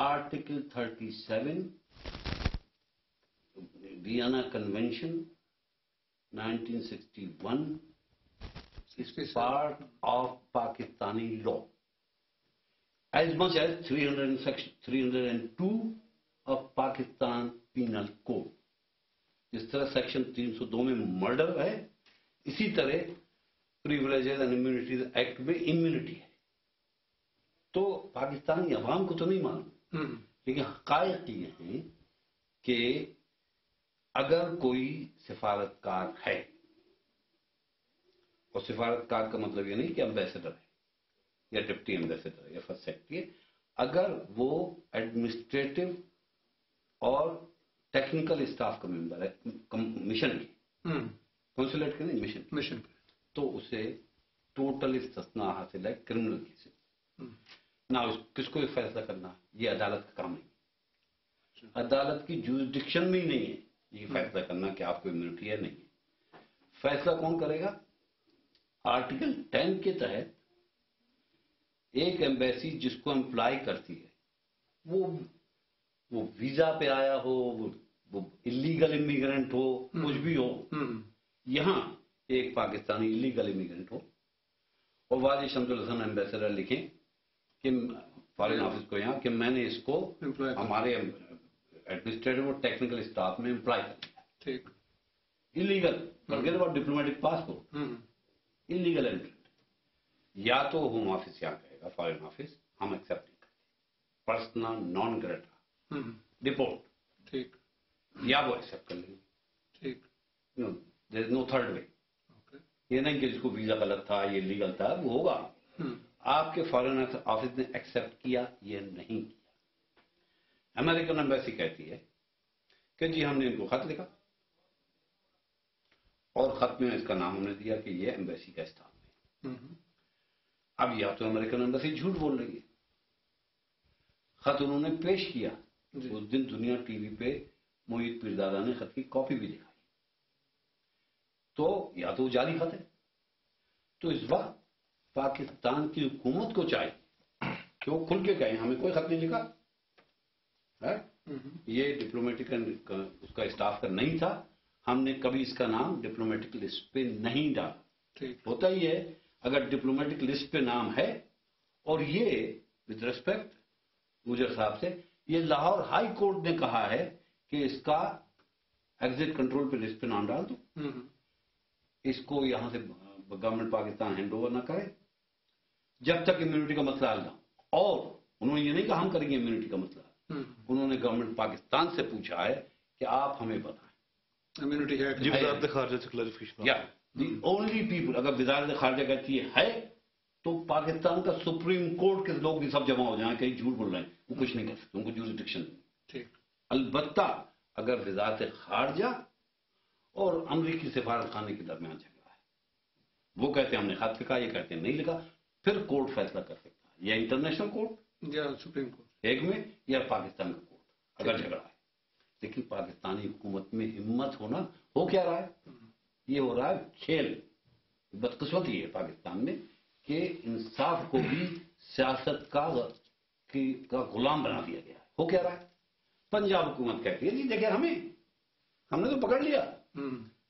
Article 37, Vienna Convention, 1961, is part of Pakistani law, as much as Section 302 of Pakistan Penal Code. जिस तरह section 302 में murder है, इसी तरह प्रिविलेजेस एंड इम्यूनिटीज एक्ट में immunity है. तो पाकिस्तानी अवाम को तो नहीं मालूम, लेकिन हकायक ये हैं कि अगर कोई सिफारतकार है, और सिफारतकार का मतलब ये नहीं कि एम्बेसडर है या डिप्टी एम्बेसडर या फर्स्ट सेक्रेटरी, अगर वो एडमिनिस्ट्रेटिव और टेक्निकल स्टाफ का मेंबर है मिशन की, कॉन्सुलेट के नहीं मिशन, तो उसे टोटल इस्तिस्ना हासिल है क्रिमिनल केसेस. ना किसको ये फैसला करना, ये अदालत का काम नहीं. अदालत की जुरिडिक्शन में ही नहीं है ये फैसला करना कि आपको इम्यूनिटी है, नहीं. फैसला कौन करेगा? आर्टिकल 10 के तहत एक एम्बेसी जिसको एम्प्लॉय करती है, वो वीजा पे आया हो, वो इलीगल इमिग्रेंट हो, कुछ भी हो, यहां एक पाकिस्तानी इलीगल इमिग्रेंट हो और वाजिद शमसुल हसन एम्बेसडर लिखें कि फॉरेन ऑफिस को यहां कि मैंने इसको हमारे एडमिनिस्ट्रेटिव और टेक्निकल स्टाफ में एम्प्लॉय कर दिया. ठीक. Illegal, forget about diplomatic passport, illegal एंट्रेंट. या तो होम ऑफिस यहां कहेगा, फॉरेन ऑफिस हम एक्सेप्ट नहीं करते, पर्सनल नॉन ग्रेटा डिपोर्ट. ठीक. या वो एक्सेप्ट कर लेंगे. ठीक. No, there is no third way. ये नहीं कि जिसको वीजा गलत था, ये लीगल था, वो होगा. आपके फॉरेन ऑफिस ने एक्सेप्ट किया, ये नहीं किया. अमेरिकन एम्बेसी कहती है कि जी हमने इनको खत लिखा और खत में इसका नाम हमने दिया कि ये एम्बेसी का स्टाफ है. अब या तो अमेरिकन एम्बेसी झूठ बोल रही है, खत उन्होंने पेश किया, उस दिन दुनिया टीवी पे मोहित पीरजादा ने खत की कॉपी भी दिखाई, तो या तो जाली खत है. तो इस वक्त पाकिस्तान की हुकूमत को चाहिए कि वो खुल के कहें हमें कोई खत नहीं लिखा है, ये डिप्लोमेटिक उसका स्टाफ का नहीं था, हमने कभी इसका नाम डिप्लोमेटिक लिस्ट पे नहीं डाला. होता ही है, अगर डिप्लोमेटिक लिस्ट पे नाम है और ये विद रिस्पेक्ट गुजर साहब से, ये लाहौर हाई कोर्ट ने कहा है कि इसका एग्जिट कंट्रोल पे लिस्ट पे नाम डाल दो, इसको यहां से गवर्नमेंट पाकिस्तान हैंड ओवर ना करे जब तक इम्यूनिटी का मसला हल ना. और उन्होंने ये नहीं कहा हम करेंगे इम्यूनिटी का मसला, उन्होंने गवर्नमेंट पाकिस्तान से पूछा है कि आप हमें बताएं इम्यूनिटी है कि वजारत खारजा से क्लैरिफिकेशन. या द ओनली पीपल, अगर वजारत खारजा कहती है तो पाकिस्तान का सुप्रीम कोर्ट के लोग भी सब जमा हो जाए, कहीं झूठ बोल रहे हैं, वो कुछ नहीं कर सकते, उनको जुरिडिक्शन नहीं. ठीक. अलबत्ता अगर वजारत खारजा और अमरीकी सिफारत खाने के दरमियान झगड़ा है, वो कहते हैं हमने खत लिखा, ये कहते हैं नहीं लिखा, फिर कोर्ट फैसला कर सकता है, या इंटरनेशनल कोर्ट या सुप्रीम कोर्ट हेग में, या पाकिस्तान का कोर्ट अगर झगड़ा है. लेकिन पाकिस्तानी हुकूमत में हिम्मत होना, हो क्या रहा है, ये हो रहा है खेल. बदकिस्मती है पाकिस्तान में कि इंसाफ को भी सियासत का गुलाम बना दिया गया है. हो क्या रहा है, पंजाब हुकूमत कहती है जी देखिए हमने तो पकड़ लिया,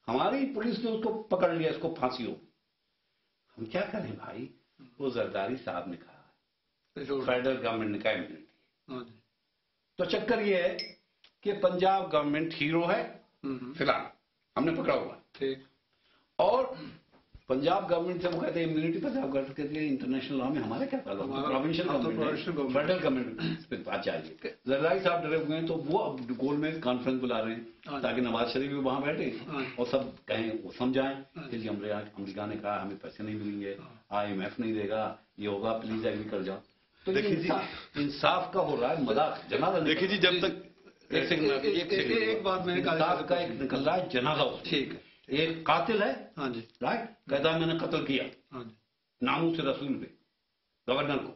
हमारी पुलिस ने उसको पकड़ लिया, इसको फांसी हो. हम क्या करें भाई, वो जरदारी साहब ने कहा, फेडरल गवर्नमेंट ने कहा इम्यूनिटी. तो चक्कर ये है कि पंजाब गवर्नमेंट हीरो है फिलहाल, हमने पकड़ा हुआ. ठीक. और पंजाब गवर्नमेंट से वो कहते हैं इम्यूनिटी पंजाब गवर्नमेंट कहती है इंटरनेशनल लॉ में हमारे क्या ताल्लुक, प्रोविंशियल गवर्नमेंट फेडरल गवर्नमेंट पे बात जा रही है. जरदारी साहब डरे हुए हैं, तो वो अब गोल में कॉन्फ्रेंस बुला रहे हैं ताकि नवाज शरीफ भी वहां बैठे और सब कहें, वो समझाएं कि जी अमेरिका ने कहा हमें पैसे नहीं मिलेंगे, IMF नहीं देगा, ये होगा, प्लीज एग्री कर जाओ. तो इंसाफ का हो रहा है मजाक, जनाजा. देखिए जी, जब तक एक बात मैंने इंसाफ का एक निकल रहा है जनाजा. ठीक है, एक कातिल है, हाँ जी, राइट, कहता है मैंने कत्ल किया, हाँ जी, नामूस रसूल पे गवर्नर को,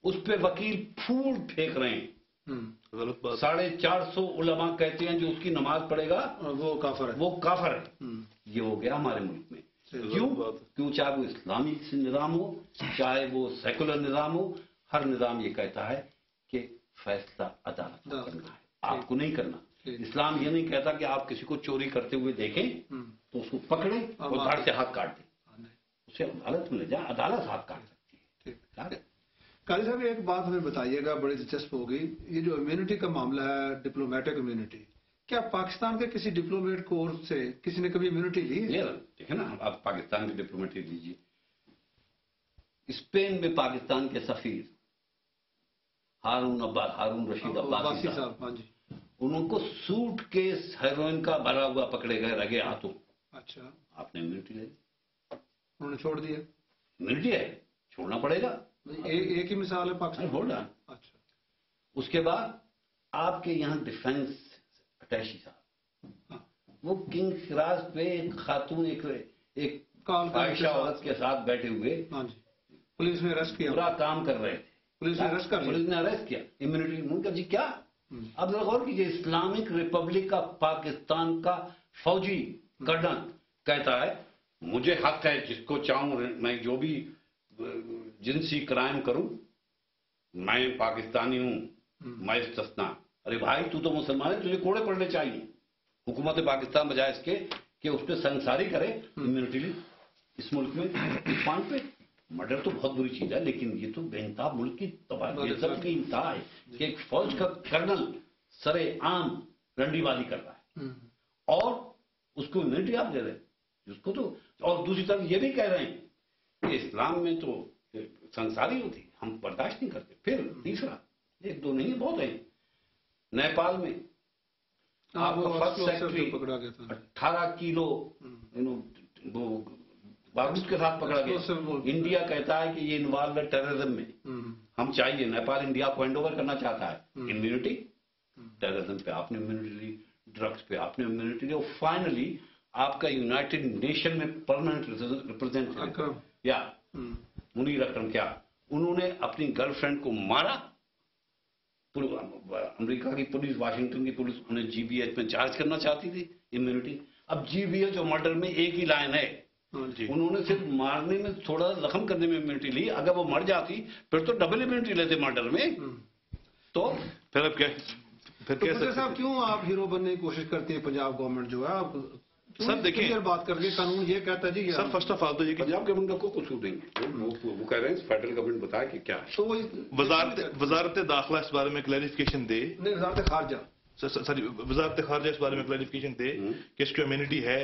उस पे वकील फूल फेंक रहे हैं. 450 उलमा कहते हैं जो उसकी नमाज पढ़ेगा वो काफिर है, वो काफिर है. ये हो गया हमारे मुल्क में. क्यों? चाहे वो इस्लामी निज़ाम हो, चाहे वो सेकुलर निज़ाम हो, हर निज़ाम ये कहता है कि فیصلہ عدالت کو کرنا ہے، آپ کو نہیں کرنا. اسلام یہ نہیں کہتا کہ آپ کسی کو چوری کرتے ہوئے دیکھیں تو اس کو پکڑیں اور دھاڑ سے ہاتھ کاٹ دیں، اسے عدالت میں لے جائیں، عدالت ہاتھ کاٹ سکتی ہے. قاضی صاحب ایک بات ہمیں بتائیے گا، بڑی دلچسپ ہوگی، یہ جو امیونٹی کا معاملہ ہے، ڈپلومیٹک امیونٹی، کیا پاکستان کے کسی ڈپلومیٹ کورس سے کسی نے کبھی امیونٹی لی ہے؟ دیکھیں نا، آپ پاکستان کی ڈپلومیٹری لیجیے. اسپین میں پاکستان کے سفیر ہارون رشید عباسی صاحب، ہاں جی، انہوں کو سوٹ کیس ہیروئن کا بھرا ہوا پکڑے گئے رگے ہاتھوں. اچھا، آپ نے امیونٹی لے، انہوں نے چھوڑ دیا. امیونٹی ہے، چھوڑنا پڑے گا. ایک ہی مثال ہے پاکستان. Hold on. اچھا، اس کے بعد آپ کے یہاں ڈیفنس اٹیچی صاحب، وہ کنگ سراج پہ ایک خاتون ایک فاحشہ عورت کے ساتھ بیٹھے ہوئے، ہاں جی، پولیس نے اریسٹ کیا، پورا کام کر رہے تھے، پولیس نے اریسٹ کر لیا. پولیس نے اریسٹ کیا. امیونٹی منکر جی کیا؟ اب ذرا غور کیجیے، اسلامک ریپبلک کا پاکستان کا فوجی کرنل کہتا ہے مجھے حق ہے جس کو چاہوں میں جو بھی جنسی کرائم کروں، میں پاکستانی ہوں، میں استثنا. ارے بھائی تو مسلمان ہے، تجھے کوڑے پڑنے چاہیے. حکومت پاکستان بجائے اس کے کہ اس پہ سنساری کرے، امیونٹی لی. اس ملک میں اس پوائنٹ پہ مرڈر تو بہت بری چیز ہے، لیکن یہ تو بے انتہا ملک کی تباہی کی انتہا ہے کہ ایک فوج کا کرنل سر عام رنڈی بازی کر رہا ہے اور اس کو امیونٹی آپ دے رہے ہیں اس کو تو. اور دوسری طرف یہ بھی کہہ رہے ہیں کہ اسلام میں تو سنساری ہوتی، ہم برداشت نہیں کرتے. پھر تیسرا، ایک دو نہیں بہت ہیں، نیپال میں آپ کا فرسٹ سیکرٹری 18 کلو بارود کے ساتھ پکڑا گیا. انڈیا کہتا ہے کہ یہ انوالو ہے ٹیررزم میں. ہم چاہیے، نیپال انڈیا کو ہینڈ اوور کرنا چاہتا ہے. امیونٹی، ٹیررزم پہ آپ نے امیونٹی لی، ڈرگس پہ آپ نے امیونٹی لی، اور فائنلی آپ کا یونائٹڈ نیشن میں پرماننٹ ریپرزینٹیٹو یا منیر اکرم، کیا انہوں نے اپنی گرل فرینڈ کو مارا. امریکہ کی پولیس، واشنگٹن کی پولیس انہیں جی بی ایچ میں چارج کرنا چاہتی تھی. امیونٹی. اب جی بی ایچ اور مرڈر میں ایک ہی لائن ہے، انہوں نے صرف مارنے میں تھوڑا زخم کرنے میں امیونٹی لی. اگر وہ مر جاتی پھر تو ڈبل امیونٹی لیتے مرڈر میں. تو پھر اب کیا؟ پھر صاحب کیوں آپ ہیرو بننے کی کوشش کرتے ہیں؟ پنجاب گورنمنٹ جو ہے، آپ سر دیکھیں بات کر کے قانون یہ کہتا ہے جی سر، فرسٹ آف آل تو یہ پنجاب گورنمنٹ کا کوئی قصور نہیں ہے، وہ کہہ رہے ہیں فیڈرل گورنمنٹ بتایا کہ کیا ہے. تو وزارت داخلہ اس بارے میں کلیریفیکیشن دے. نہیں، وزارت خارجہ، وزارت خارجہ اس بارے میں کلیریفیکیشن دے کہ اس کو امیونٹی ہے.